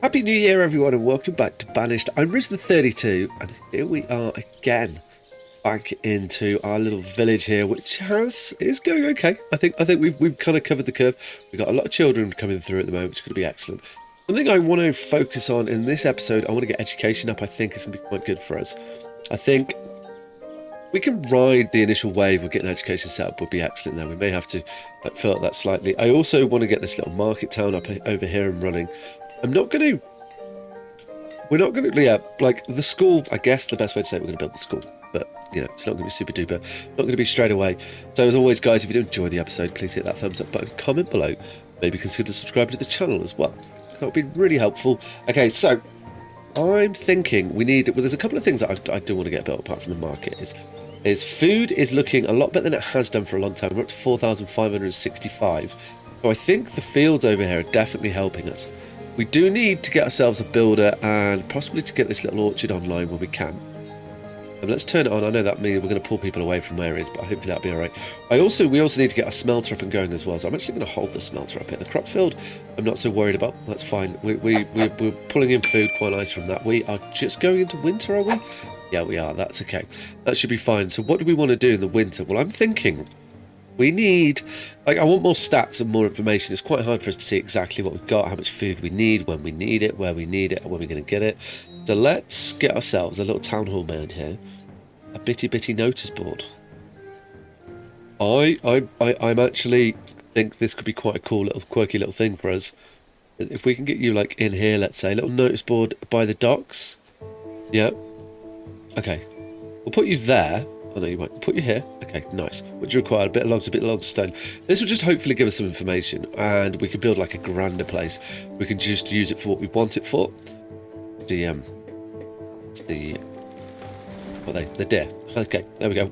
Happy New Year, everyone, and welcome back to Banished. I'm Risen32, and here we are again, back into our little village here, which is going okay. I think we've kind of covered the curve. We've got a lot of children coming through at the moment, which is going to be excellent. Something I want to focus on in this episode, I want to get education up. I think is going to be quite good for us. I think we can ride the initial wave of getting education set up would be excellent. There, we may have to fill up that slightly. I also want to get this little market town up over here and running. I'm not going to. We're not going to, yeah, like the school, I guess the best way to say it, we're going to build the school. But, you know, it's not going to be super duper, not going to be straight away. So as always, guys, if you do enjoy the episode, please hit that thumbs up button, comment below, maybe consider subscribing to the channel as well. That would be really helpful. Okay, so I'm thinking we need, well, there's a couple of things that I do want to get built apart from the market. Is food is looking a lot better than it has done for a long time. We're up to 4,565. So I think the fields over here are definitely helping us. We do need to get ourselves a builder and possibly to get this little orchard online when we can. And let's turn it on. I know that means we're going to pull people away from areas, but hopefully that'll be all right. We also need to get our smelter up and going as well. So I'm actually going to hold the smelter up here. The crop field, I'm not so worried about. That's fine. We're pulling in food quite nice from that. We are just going into winter, are we? Yeah, we are. That's okay. That should be fine. So what do we want to do in the winter? Well, I'm thinking we need, like, I want more stats and more information. It's quite hard for us to see exactly what we've got, how much food we need, when we need it, where we need it, and when we're going to get it. So let's get ourselves a little town hall made here. A bitty notice board. I'm actually think this could be quite a cool little quirky little thing for us. If we can get you like in here, let's say, a little notice board by the docks. Yeah. Okay. We'll put you there. Oh no, you won't. Put you here. Okay, nice. What do you require? A bit of logs, a bit of logs, stone. This will just hopefully give us some information, and we can build like a grander place. We can just use it for what we want it for. The deer. Okay, there we go.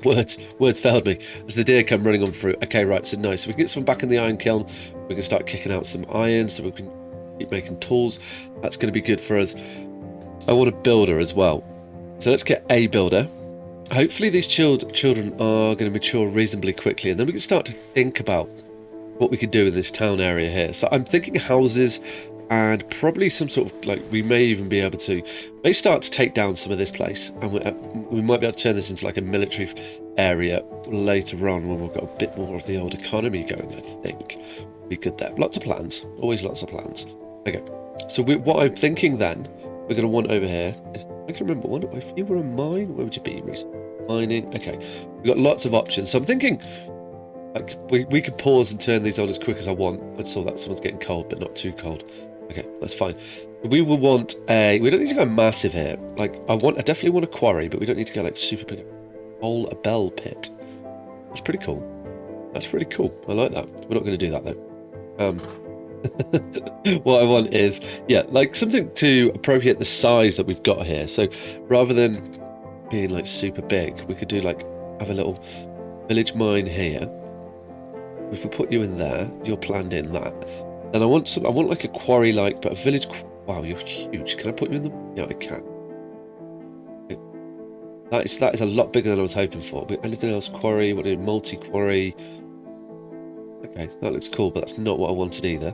Words failed me. As the deer come running on through. Okay, right. So nice. So we can get some back in the iron kiln. We can start kicking out some iron, so we can keep making tools. That's going to be good for us. I want a builder as well. So let's get a builder. Hopefully these children are going to mature reasonably quickly, and then we can start to think about what we could do in this town area here. So I'm thinking houses and probably some sort of, like, we may even be able to start to take down some of this place, and we might be able to turn this into like a military area later on when we've got a bit more of the old economy going. I think be good there. Lots of plans, always lots of plans. Okay, so what I'm thinking then, we're going to want over here. I can remember one. If you were a mine, where would you be? Mining. Okay, we've got lots of options. So I'm thinking, like, we could pause and turn these on as quick as I want. I saw that someone's getting cold, but not too cold. Okay, that's fine. We will want a. We don't need to go massive here. Like, I definitely want a quarry, but we don't need to go like super big. A bell pit. That's pretty cool. That's pretty cool. I like that. We're not going to do that though. What I want is, yeah, like something to appropriate the size that we've got here. So rather than being like super big, we could do like have a little village mine here. If we put you in there, you're planned in that. Then I want like a quarry, like, but a village. Wow, you're huge. Can I put you in the? Yeah, I can. Okay. That is a lot bigger than I was hoping for. But anything else? Quarry? What do you multi quarry? Okay, that looks cool, but that's not what I wanted either.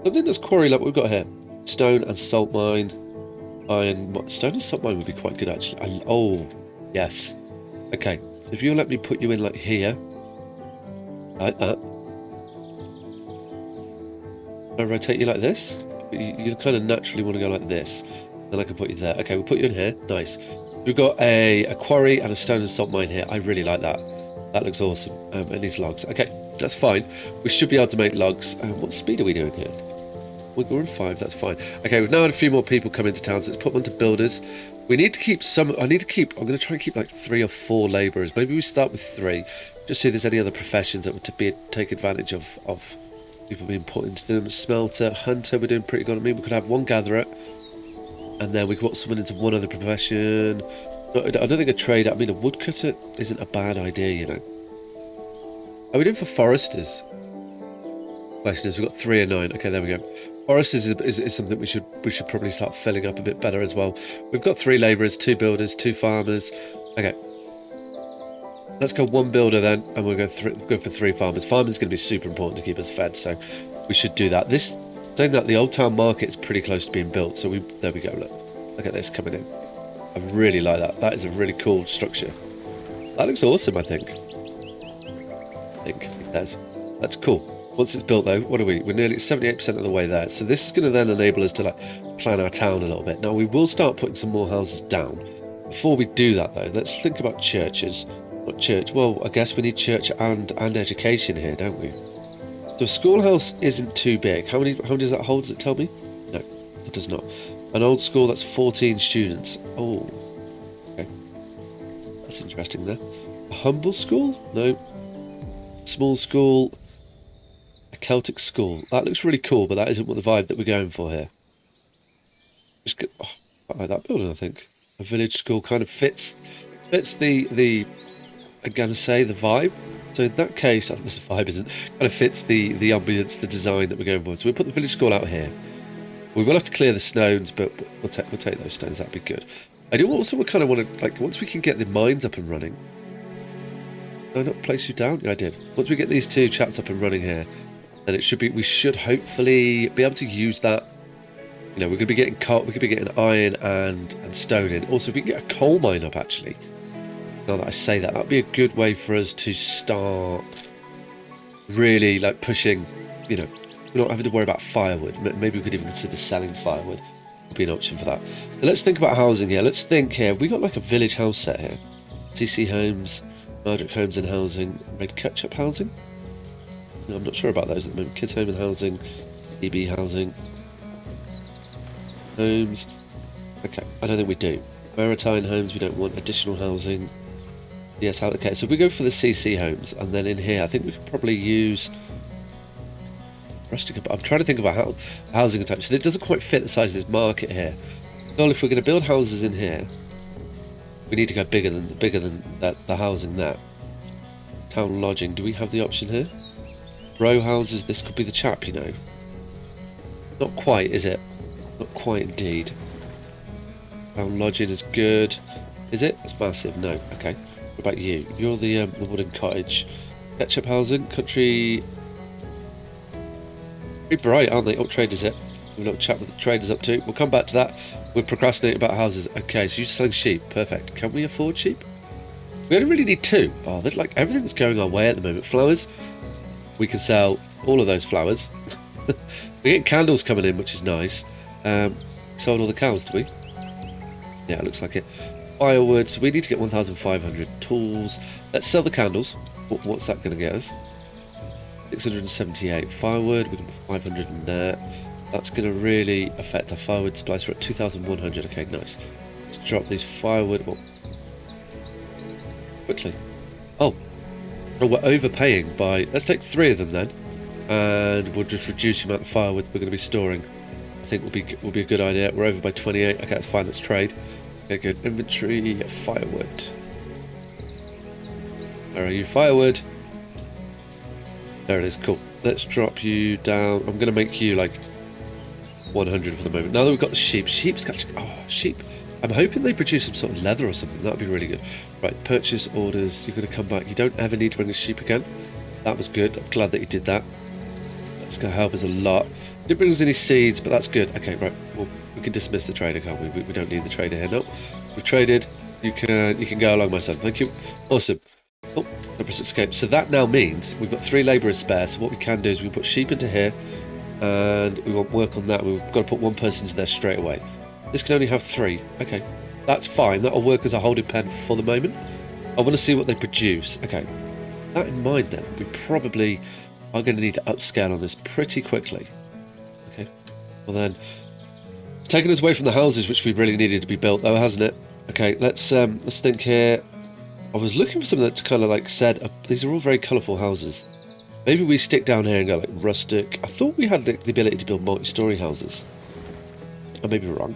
Something that's quarry like what we've got here. Stone and salt mine. Iron. Stone and salt mine would be quite good, actually. Oh, yes. Okay, so if you'll let me put you in like here. Like that. I rotate you like this. You kind of naturally want to go like this. Then I can put you there. Okay, we'll put you in here. Nice. We've got a quarry and a stone and salt mine here. I really like that. That looks awesome. And these logs. Okay, that's fine. We should be able to make logs. What speed are we doing here? We're in 5. That's fine. Okay, we've now had a few more people come into town, so let's put them onto builders. We need to keep some. I'm going to try and keep like 3 or 4 labourers. Maybe we start with 3. Just see if there's any other professions that would take advantage of people being put into them. Smelter, hunter, we're doing pretty good. I mean, we could have 1 gatherer, and then we could put someone into one other profession. I don't think a trader. I mean, a woodcutter isn't a bad idea, you know. Are we doing for foresters? Question is, we've got 3 and 9. Okay, there we go. Foresters is something we should probably start filling up a bit better as well. We've got 3 labourers, 2 builders, 2 farmers. Okay. Let's go 1 builder then, and we'll go for 3 farmers. Farming's going to be super important to keep us fed, so we should do that. This Saying that, the Old Town Market is pretty close to being built, so there we go, look at this coming in. I really like that. That is a really cool structure. That looks awesome, I think. It does. That's cool. Once it's built, though, what are we? We're nearly 78% of the way there. So this is going to then enable us to like plan our town a little bit. Now we will start putting some more houses down. Before we do that, though, let's think about churches. Not church. Well, I guess we need church and education here, don't we? So a schoolhouse isn't too big. How many does that hold? Does it tell me? No, it does not. An old school, that's 14 students. Oh, okay. That's interesting there. A humble school? No. Small school. A Celtic school. That looks really cool, but that isn't what the vibe that we're going for here. Just good. Oh, I like that building, I think. A village school kind of fits the I'm gonna say the vibe. So in that case, I think this vibe isn't kind of fits the ambience, the design that we're going for. So we'll put the village school out here. We will have to clear the stones, but we'll take those stones. That'd be good. I do also kind of want to, like, once we can get the mines up and running. Did I not place you down? Yeah, I did. Once we get these two chaps up and running here, then it should be. We should hopefully be able to use that. You know, we're going to be getting coal. We could be getting iron and stone in. Also, if we can get a coal mine up, actually. Now that I say that, that'd be a good way for us to start really like pushing. You know, we're not having to worry about firewood. Maybe we could even consider selling firewood. Would be an option for that. But let's think about housing here. Let's think here. We got like a village house set here. TC Homes, Mardrick Homes and Housing, Red Ketchup Housing. No, I'm not sure about those at the moment. Kids Home and Housing, EB Housing, Homes. Okay, I don't think we do. Maritime Homes, we don't want additional housing. Yes, okay, so if we go for the CC Homes, and then in here, I think we could probably use rustic. I'm trying to think about housing types. So it doesn't quite fit the size of this market here. Well, if we're going to build houses in here, we need to go bigger than the housing there. Town lodging. Do we have the option here? Row houses. This could be the chap, you know. Not quite, is it? Not quite, indeed. Town lodging is good. Is it? It's massive. No. Okay. What about you? You're the wooden cottage. Ketchup housing. Country. Pretty bright, aren't they? Oh, traders it. We'll have a chat with the traders up to. We'll come back to that. We're procrastinating about houses. Okay, so you're selling sheep. Perfect. Can we afford sheep? We only really need two. Oh, they're like everything's going our way at the moment. Flowers. We can sell all of those flowers. We get candles coming in, which is nice. Sold all the cows, do we? Yeah, it looks like it. Firewood. So we need to get 1,500 tools. Let's sell the candles. What's that going to get us? 678 firewood. We can put 500 in there. That's going to really affect our firewood supplies. We're at 2,100. Okay, nice. Let's drop these firewood. Oh. Quickly. Oh, we're overpaying by. Let's take 3 of them then, and we'll just reduce the amount of firewood we're going to be storing. I think will be a good idea. We're over by 28. Okay, that's fine. Let's trade. Okay, good. Inventory firewood. Where are you? Firewood. There it is. Cool. Let's drop you down. I'm going to make you like 100 for the moment. Now that we've got the sheep. Sheep's got. Oh, sheep. I'm hoping they produce some sort of leather or something. That would be really good. Right, purchase orders. You're going to come back. You don't ever need to bring a sheep again. That was good. I'm glad that you did that. That's going to help us a lot. Didn't bring us any seeds, but that's good. Okay, right. Well, we can dismiss the trader, can't we? We don't need the trader here. No, we've traded. You can go along, my son. Thank you. Awesome. Oh, no press escape. So that now means we've got 3 labourers spare. So what we can do is we can put sheep into here, and we want work on that. We've got to put 1 person into there straight away. This can only have 3. Okay, that's fine. That'll work as a holding pen for the moment. I want to see what they produce. Okay, that in mind then, we probably are going to need to upscale on this pretty quickly. Okay, well then, it's taken us away from the houses which we really needed to be built though, hasn't it? Okay, let's think here. I was looking for something that kind of like said, these are all very colourful houses. Maybe we stick down here and go like rustic. I thought we had the ability to build multi-storey houses. I may be wrong.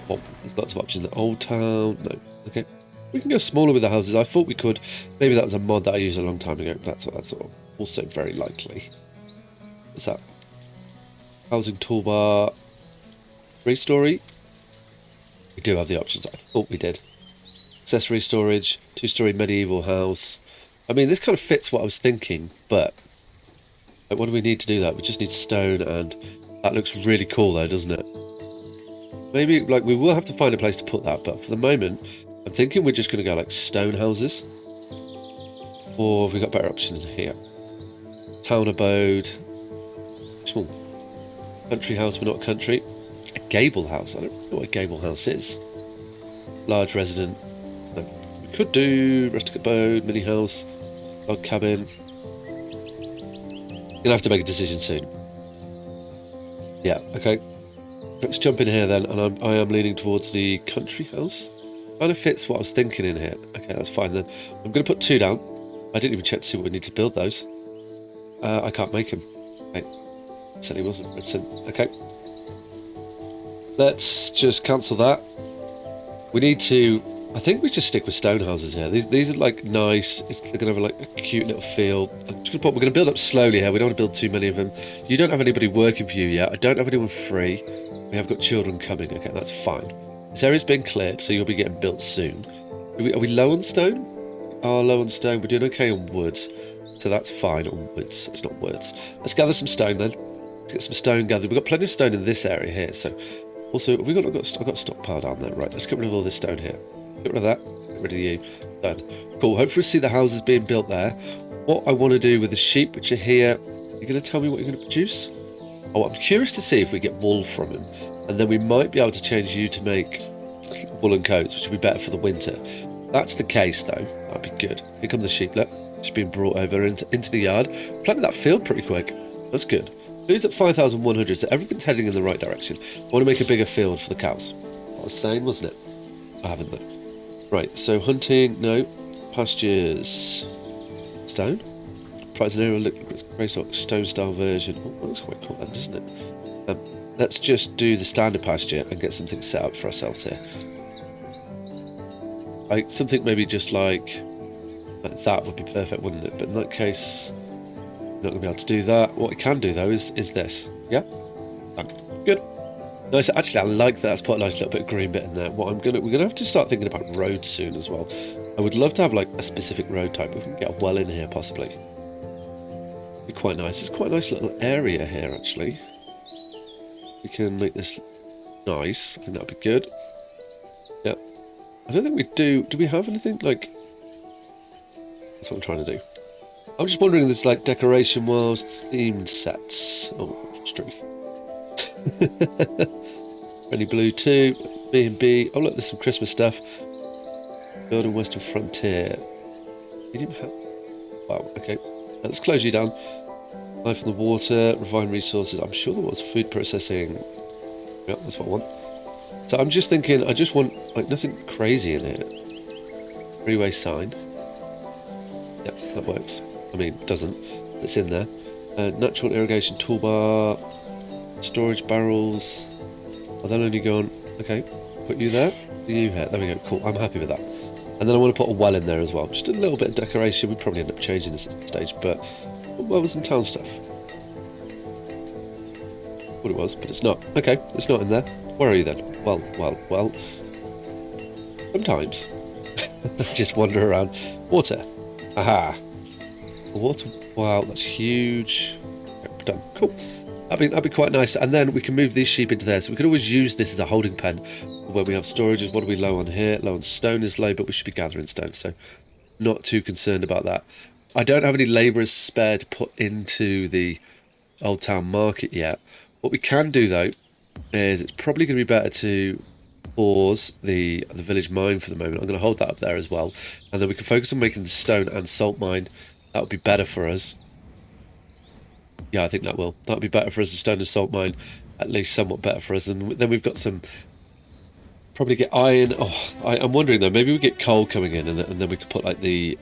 Oh, there's lots of options. Old Town, no. Okay, we can go smaller with the houses. I thought we could. Maybe that was a mod that I used a long time ago. That's also very likely. What's that? Housing toolbar. 3-storey. We do have the options. I thought we did. Accessory storage. 2-storey medieval house. I mean, this kind of fits what I was thinking, but Like, what do we need to do that? We just need stone, and that looks really cool though, doesn't it? Maybe, like, we will have to find a place to put that, but for the moment, I'm thinking we're just going to go, like, stone houses. Or have we got better options here? Town abode. Small. Country house, but not a country. A gable house. I don't know what a gable house is. Large resident. No. We could do rustic abode, mini house, log cabin. Gonna have to make a decision soon. Yeah, okay. Let's jump in here then, and I am leaning towards the country house. Kind of fits what I was thinking in here. Okay, that's fine then. I'm going to put 2 down. I didn't even check to see what we need to build those. I can't make them. Okay. Said he wasn't. Okay. Let's just cancel that. We need to... I think we just stick with stone houses here. These are like nice. They're going to have like a cute little feel. We're going to build up slowly here. We don't want to build too many of them. You don't have anybody working for you yet. I don't have anyone free. We have got children coming. Okay, that's fine. This area's been cleared, so you'll be getting built soon. Are we low on stone? Low on stone. We're doing okay on woods, so that's fine on woods. It's not woods. Let's gather some stone then. Let's get some stone gathered. We've got plenty of stone in this area here. So, also, I've got stockpile down there. Right, let's get rid of all this stone here. Get rid of that. Get rid of you. Done. Cool. Hopefully, we see the houses being built there. What I want to do with the sheep, which are here, you're going to tell me what you're going to produce? Oh, I'm curious to see if we get wool from him, and then we might be able to change you to make woolen coats, which would be better for the winter. If that's the case, though, that'd be good. Here come the sheep. Look, it's being brought over into the yard. Planted that field pretty quick. That's good. Food's at 5,100, so everything's heading in the right direction. I want to make a bigger field for the cows. What I was saying, wasn't it? I haven't though. Right, so hunting, no. Pastures. Stone? Price an area, look, it's grey stock, stone style version. Oh, that looks quite cool then, doesn't it? Let's just do the standard pasture and get something set up for ourselves here. Like, something maybe just like that would be perfect, wouldn't it? But in that case, not going to be able to do that. What we can do though is this. Yeah? Done. Good. Nice. Actually, I like that. That's put a nice little bit of green bit in there. We're gonna have to start thinking about roads soon as well. I would love to have like a specific road type. We can get a well in here possibly. Be quite nice. It's quite a nice little area here actually. We can make this nice. I think that'd be good. Yeah. I don't think we do. Do we have anything like? That's what I'm trying to do. I'm just wondering if there's like decoration walls, themed sets. Oh, truth. Friendly Blue 2, B&B. Oh look, there's some Christmas stuff. Building Western Frontier. Medium house. Wow, okay. Let's close you down. Life in the water, refined resources. I'm sure there was food processing. Yeah, that's what I want. So I'm just thinking, I just want like nothing crazy in here. Freeway sign. Yeah, that works. I mean, it doesn't. It's in there. Natural irrigation toolbar. Storage barrels. Oh, they'll only go on. Okay, put you there. You here. There we go. Cool. I'm happy with that. And then I want to put a well in there as well. Just a little bit of decoration. We probably end up changing this at some stage, but well, with some town stuff. What it was, but it's not. Okay, it's not in there. Where are you then? Well. Sometimes I just wander around. Water. Aha. Water. Wow, that's huge. Okay, done. Cool. That'd be quite nice. And then we can move these sheep into there. So we could always use this as a holding pen where we have storages. What are we low on here? Low on stone is low, but we should be gathering stone. So not too concerned about that. I don't have any labourers spare to put into the Old Town Market yet. What we can do though is it's probably going to be better to pause the village mine for the moment. I'm going to hold that up there as well. And then we can focus on making the stone and salt mine. That would be better for us. Yeah, I think that will. That'll be better for us, the stone and salt mine. At least somewhat better for us. And then we've got some... Probably get iron. Oh, I'm wondering though, maybe we get coal coming in and then we could put like the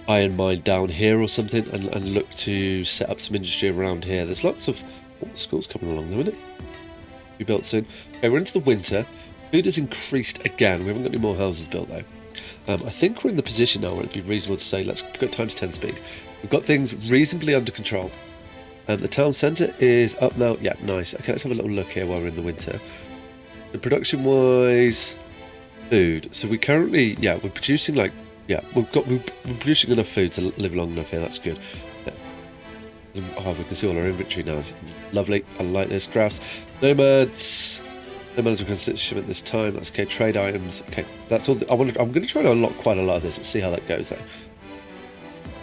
iron mine down here or something and look to set up some industry around here. There's lots of... Oh, the school's coming along though, isn't it? We built soon. Okay, we're into the winter. Food has increased again. We haven't got any more houses built though. I think we're in the position now where it'd be reasonable to say let's go times 10 speed. We've got things reasonably under control. The town centre is up now. Yeah, nice. Okay, let's have a little look here while we're in the winter. The production-wise, food. So we currently, yeah, we're producing like, yeah, we're producing enough food to live long enough here. That's good. Yeah. Oh, we can see all our inventory now. Lovely. I like this. Graphs. Nomads. Nomads are considered shipment this time. That's okay. Trade items. Okay, that's all. I'm going to try and unlock quite a lot of this. We'll see how that goes then.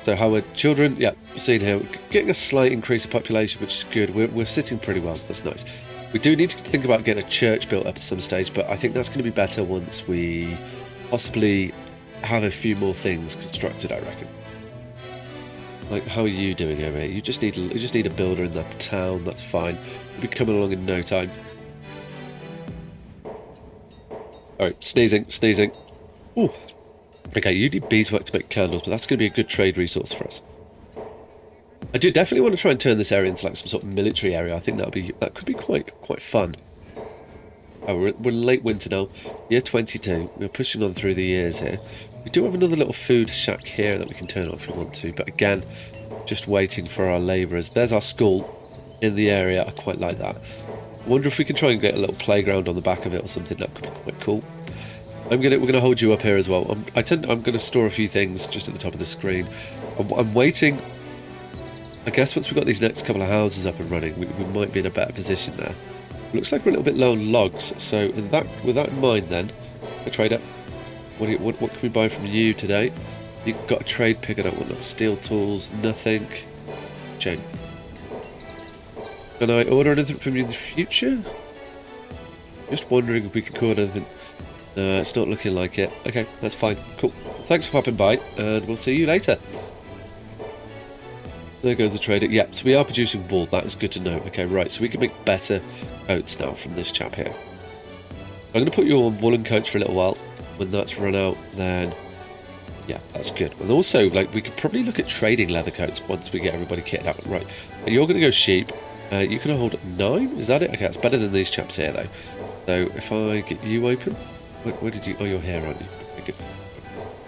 So how are children? Yeah, seen here. We're getting a slight increase of population, which is good. We're sitting pretty well. That's nice. We do need to think about getting a church built up at some stage, but I think that's going to be better once we possibly have a few more things constructed, I reckon. Like, how are you doing over here? You just need a builder in that town. That's fine. We'll be coming along in no time. All right, sneezing. Ooh. Okay, you need beeswax to make candles, but that's going to be a good trade resource for us. I do definitely want to try and turn this area into like some sort of military area. I think that could be quite fun. Oh, we're late winter now. Year 22. We're pushing on through the years here. We do have another little food shack here that we can turn on if we want to, but again, just waiting for our labourers. There's our school in the area. I quite like that. I wonder if we can try and get a little playground on the back of it or something. That could be quite cool. We're gonna hold you up here as well. I'm gonna store a few things just at the top of the screen. I'm waiting. I guess once we've got these next couple of houses up and running, we might be in a better position there. Looks like we're a little bit low on logs, so with that in mind then, a trader, what can we buy from you today? You've got a trade pick, I don't want that. Steel tools, nothing. Jane. Can I order anything from you in the future? Just wondering if we can order anything. No, it's not looking like it. Okay, that's fine. Cool. Thanks for popping by, and we'll see you later. There goes the trader. Yeah, so we are producing wool. That is good to know. Okay, right. So we can make better coats now from this chap here. I'm going to put you on woolen coats for a little while. When that's run out, then yeah, that's good. And also, like, we could probably look at trading leather coats once we get everybody kitted out. Right. And you're going to go sheep. You can hold 9. Is that it? Okay, that's better than these chaps here, though. So if I get you open, where did you? Oh, you're here, aren't you? Okay, good.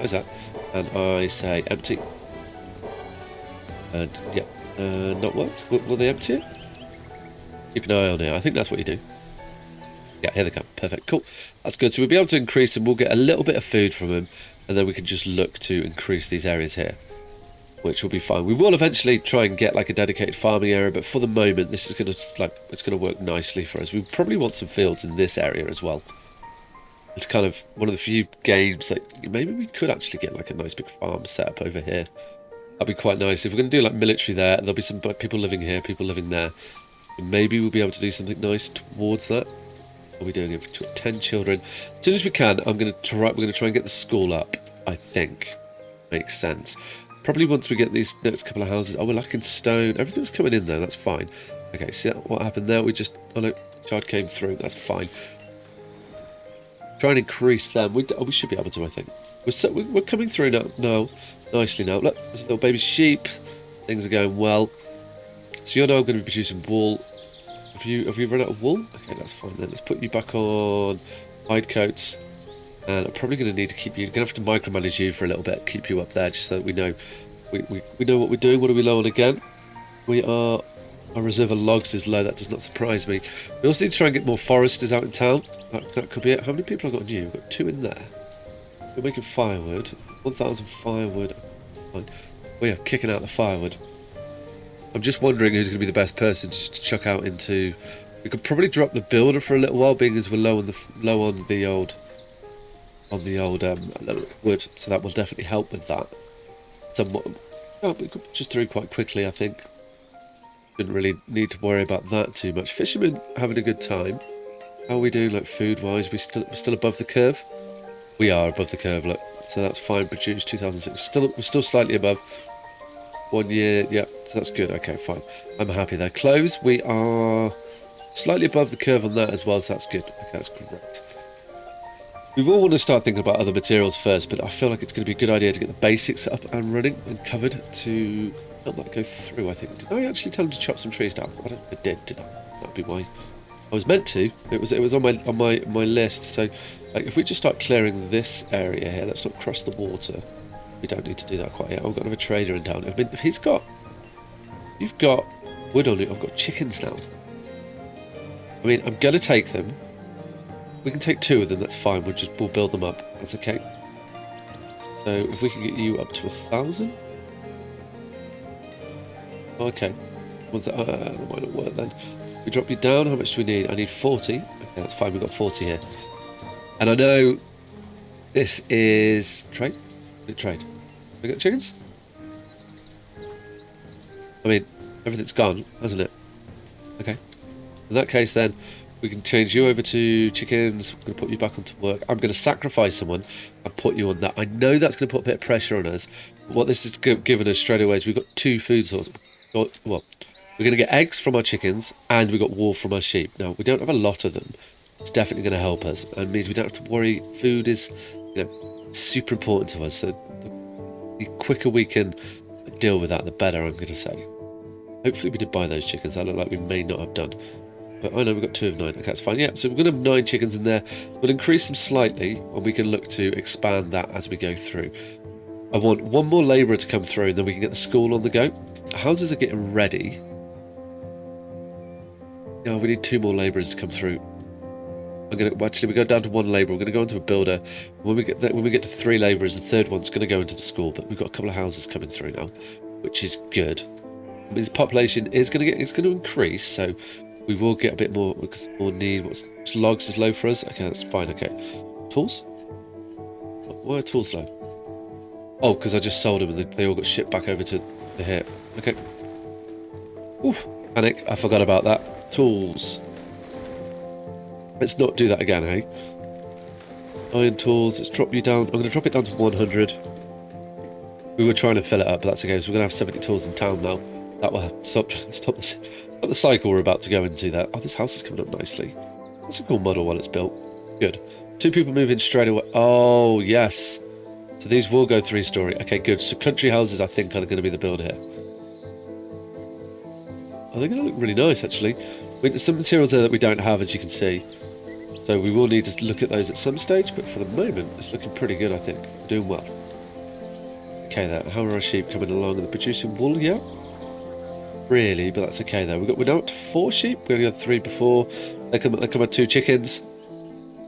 How's that? And I say empty. And yeah, not work. Will they empty it? Keep an eye on it. I think that's what you do. Yeah, here they come. Perfect. Cool. That's good. So we'll be able to increase them. We'll get a little bit of food from them, and then we can just look to increase these areas here, which will be fine. We will eventually try and get like a dedicated farming area, but for the moment, this is it's gonna work nicely for us. We probably want some fields in this area as well. It's kind of one of the few games that maybe we could actually get like a nice big farm set up over here. That'd be quite nice. If we're going to do like military there, there'll be some people living here, people living there. Maybe we'll be able to do something nice towards that. Are we doing it for 10 children? As soon as we can, we're going to try and get the school up, I think. Makes sense. Probably once we get these next couple of houses. Oh, we're lacking stone. Everything's coming in there. That's fine. Okay, see what happened there? Oh no, child came through. That's fine. Try and increase them. We should be able to, I think. We're coming through now. Nicely now. Look, there's a little baby sheep. Things are going well. So you're now going to be producing wool. Have you run out of wool? Okay, that's fine then. Let's put you back on hide coats. And I'm probably going to need to keep you. Going to have to micromanage you for a little bit. Keep you up there just so that we know we know what we're doing. What are we low on again? Our reserve of logs is low. That does not surprise me. We also need to try and get more foresters out in town. That could be it. How many people have got on you? We've got 2 in there. We're making firewood. 1,000 firewood. Fine. We are kicking out the firewood. I'm just wondering who's going to be the best person to chuck out into. We could probably drop the builder for a little while, being as we're low on the old wood. So that will definitely help with that. Somewhat. Oh, we could just through quite quickly, I think. Didn't really need to worry about that too much. Fishermen having a good time. How are we doing, like food-wise? We're still above the curve. We are above the curve, look. So that's fine. Produced 2006. We're still slightly above. 1 year, yeah. So that's good. Okay, fine. I'm happy there. Clothes, we are slightly above the curve on that as well. So that's good. Okay, that's great. We will want to start thinking about other materials first, but I feel like it's going to be a good idea to get the basics up and running and covered to help that go through. I think. Did I actually tell him to chop some trees down? I don't think I did I? That'd be why. I was meant to. It was on my list. So, like, if we just start clearing this area here, let's not cross the water. We don't need to do that quite yet. Oh, we've got another trader in town. I mean, if you've got wood on it. I've got chickens now. I mean, I'm gonna take them. We can take 2 of them. That's fine. We'll build them up. That's okay. So if we can get you up to 1,000. Okay. That might not work then. We drop you down. How much do we need? I need 40. Okay, that's fine. We've got 40 here. And I know this is trade. Is it trade? We got chickens? I mean, everything's gone, hasn't it? Okay. In that case, then we can change you over to chickens. We're going to put you back onto work. I'm going to sacrifice someone and put you on that. I know that's going to put a bit of pressure on us. But what this is given us straight away is we've got 2 food sources. Well, we're going to get eggs from our chickens and we've got wool from our sheep. Now, we don't have a lot of them. It's definitely going to help us and means we don't have to worry. Food is, super important to us. So the quicker we can deal with that, the better, I'm going to say. Hopefully we did buy those chickens. That looked like we may not have done. But I know we've got 2 of 9. Okay, that's fine. Yeah, so we're going to have 9 chickens in there. So we'll increase them slightly and we can look to expand that as we go through. I want 1 more labourer to come through and then we can get the school on the go. Houses are getting ready. Yeah, we need 2 more labourers to come through. Actually, we go down to 1 labourer. We're going to go into a builder. When we get to 3 labourers, the 3rd one's going to go into the school. But we've got a couple of houses coming through now, which is good. His population is going to increase, so we will get a bit more because more need. What's logs is low for us? Okay, that's fine. Okay, tools. Why are tools low? Oh, because I just sold them and they all got shipped back over to here. Okay. Oof, panic. I forgot about that. Tools. Let's not do that again, hey? Iron tools. Let's drop you down. I'm going to drop it down to 100. We were trying to fill it up, but that's okay. So we're going to have 70 tools in town now. That will stop the cycle we're about to go into there. Oh, this house is coming up nicely. That's a cool model while it's built. Good. 2 people move in straight away. Oh, yes. So these will go 3-story. Okay, good. So country houses, I think, are going to be the build here. Oh, they're going to look really nice, actually. There's some materials there that we don't have, as you can see. So we will need to look at those at some stage, but for the moment, it's looking pretty good, I think. We're doing well. Okay, there. How are our sheep coming along? Are they producing wool yet? Really, but that's okay though. We're now up to 4 sheep. We only had 3 before. They come at 2 chickens,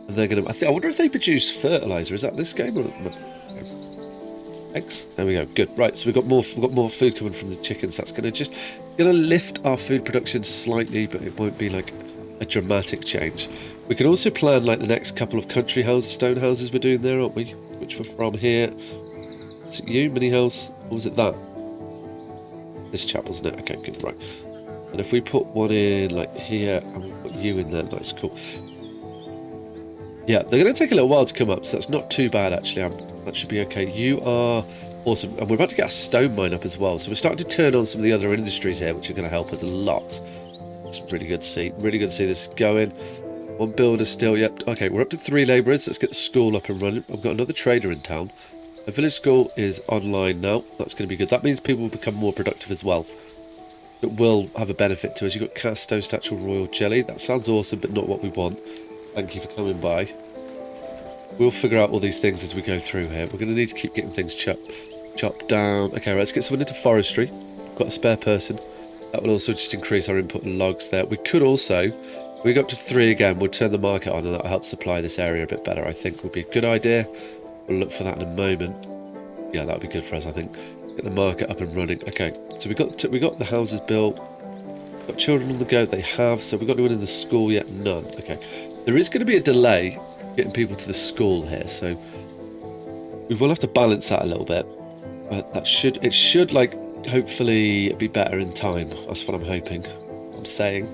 and they're gonna. I wonder if they produce fertilizer. Is that this game or eggs? There we go. Good. Right. So we've got more food coming from the chickens. That's gonna lift our food production slightly, but it won't be like a dramatic change. We can also plan like the next couple of country houses, stone houses we're doing there, aren't we? Which were from here. Is it you, mini house? Or was it that? This chap, wasn't it? Okay, good, right. And if we put one in like here and we put you in there, nice, cool. Yeah, they're going to take a little while to come up, so that's not too bad actually. That should be okay. You are awesome. And we're about to get a stone mine up as well. So we're starting to turn on some of the other industries here, which are going to help us a lot. It's really good to see. Really good to see this going. 1 builder still, yep. Okay, we're up to 3 labourers. Let's get the school up and running. I've got another trader in town. The village school is online now. That's going to be good. That means people will become more productive as well. It will have a benefit to us. You've got cast stone statue royal jelly. That sounds awesome, but not what we want. Thank you for coming by. We'll figure out all these things as we go through here. We're going to need to keep getting things chopped down. Okay, right, let's get someone into forestry. Got a spare person. That will also just increase our input and logs there. We could also, we go up to 3 again. We'll turn the market on and that'll help supply this area a bit better. I think would be a good idea. We'll look for that in a moment. Yeah, that would be good for us, I think. Get the market up and running. Okay, so we got the houses built. Got children on the go. They have. So we've got anyone in the school yet? None. Okay. There is going to be a delay getting people to the school here, so we will have to balance that a little bit. But it should like hopefully be better in time. That's what I'm hoping. I'm saying.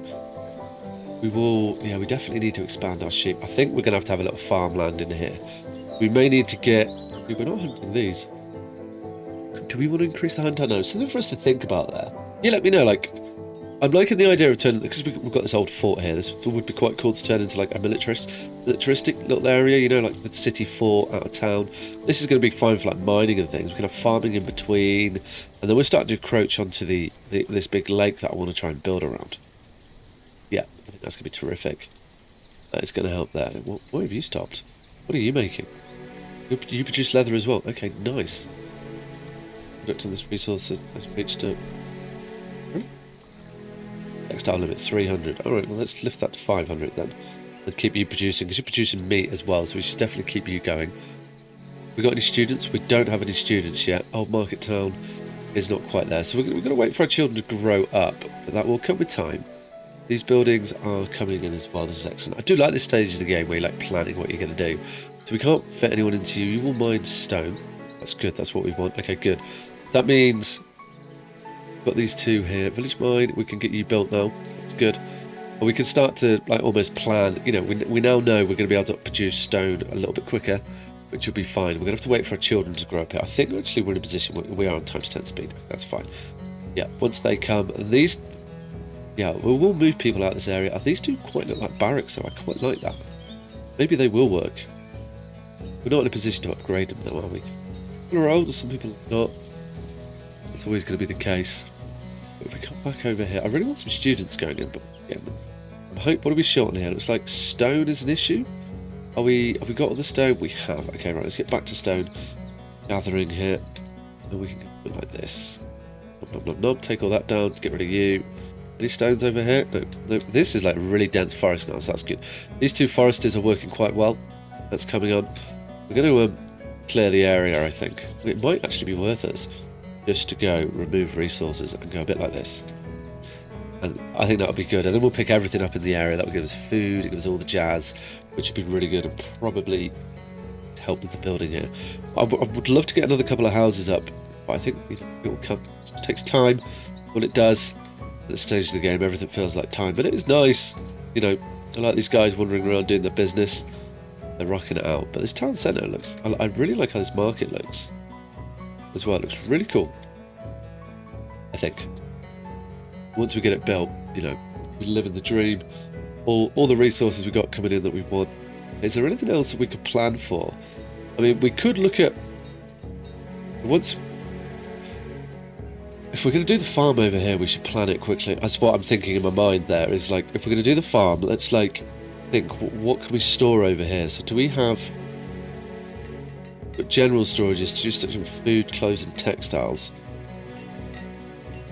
We will. Yeah, we definitely need to expand our sheep. I think we're going to have a little farmland in here. We may need to get... We're not hunting these. Do we want to increase the hunt? I know. Something for us to think about there. You let me know, like... I'm liking the idea of turning... Because we've got this old fort here. This would be quite cool to turn into like a militaristic little area, you know, like the city fort out of town. This is going to be fine for like mining and things. We can have farming in between. And then we're starting to encroach onto this big lake that I want to try and build around. Yeah, I think that's going to be terrific. That is going to help there. Why have you stopped? What are you making? You produce leather as well. Okay, nice. Product on this resource has reached a... Really? Textile limit 300. Alright, well let's lift that to 500 then. And keep you producing, because you're producing meat as well, so we should definitely keep you going. We got any students? We don't have any students yet. Old Market Town. is not quite there. So we're going to wait for our children to grow up, but that will come with time. These buildings are coming in as well. This is excellent. I do like this stage of the game where you're like planning what you're going to do. So we can't fit anyone into you. You will mine stone. That's good. That's what we want. Okay, good. That means we've got these two here. Village mine. We can get you built now. That's good. And we can start to like almost plan. You know, we now know we're going to be able to produce stone a little bit quicker, which will be fine. We're going to have to wait for our children to grow up here. I think actually we're in a position where we are on times 10 speed. That's fine. Yeah, once they come, and these... Yeah, we'll move people out of this area. These do quite look like barracks, so I quite like that. Maybe they will work. We're not in a position to upgrade them, though, are we? People are older, some people are not. That's always going to be the case. But if we come back over here, I really want some students going in, but again, what are we short on here? It looks like stone is an issue. Have we got all the stone? We have. Okay, right, let's get back to stone gathering here. And we can go like this. Take all that down, get rid of you. Any stones over here? No. This is like really dense forest now, so that's good. These two foresters are working quite well. That's coming on. We're going to clear the area, I think. It might actually be worth us just to go remove resources and go a bit like this. And I think that'll be good. And then we'll pick everything up in the area. That will give us food, it gives us all the jazz, which would be really good and probably help with the building here. I would love to get another couple of houses up, but I think it will come. It just takes time. Well, it does. At this stage of the game, everything feels like time, but it is nice. You know, I like these guys wandering around doing their business. They're rocking it out. But this town centre looks... I really like how this market looks as well. It looks really cool, I think. Once we get it built, you know, we live in the dream. All the resources we got coming in that we want. Is there anything else that we could plan for? I mean, we could look at... Once... If we're going to do the farm over here, we should plan it quickly. That's what I'm thinking in my mind there, is like, if we're going to do the farm, let's like think, what can we store over here? So do we have general storages, just food, clothes and textiles?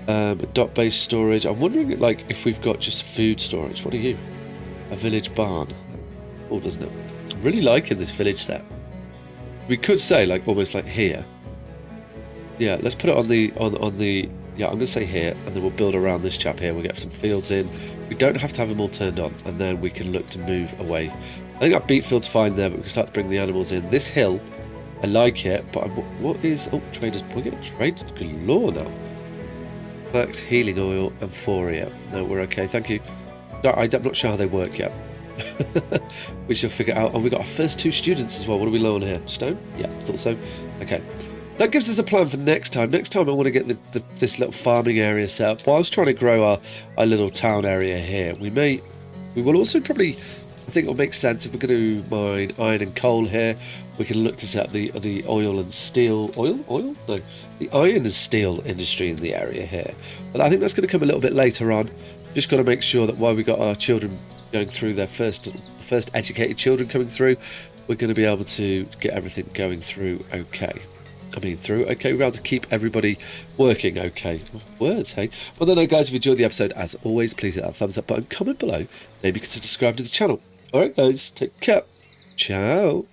Dot-based storage. I'm wondering like if we've got just food storage. What are you? A village barn. Oh, doesn't it? I'm really liking this village set. We could say like almost like here. Yeah, let's put it on the yeah, I'm going to say here, and then we'll build around this chap here. We'll get some fields in. We don't have to have them all turned on, and then we can look to move away. I think our beet field's fine there, but we can start to bring the animals in. This hill, I like it, but what is... Oh, traders. We're getting traders galore now. Flax, healing oil, and Amphoria. No, we're okay, thank you. I'm not sure how they work yet. We shall figure out. And we got our first two students as well. What are we low on here? Stone? Yeah, thought so. Okay. That gives us a plan for next time. Next time I want to get this little farming area set up. Whilst trying to grow our little town area here, we will also probably, I think it'll make sense if we're going to mine iron and coal here, we can look to set up the oil and steel, oil? No, the iron and steel industry in the area here. But I think that's going to come a little bit later on. Just got to make sure that while we got our children going through their first educated children coming through, we're going to be able to get everything going through okay. Okay, we're able to keep everybody working okay. Words, hey? Well, then, guys, if you enjoyed the episode, as always, please hit that thumbs up button, comment below, maybe consider subscribing to the channel. Alright, guys, take care. Ciao.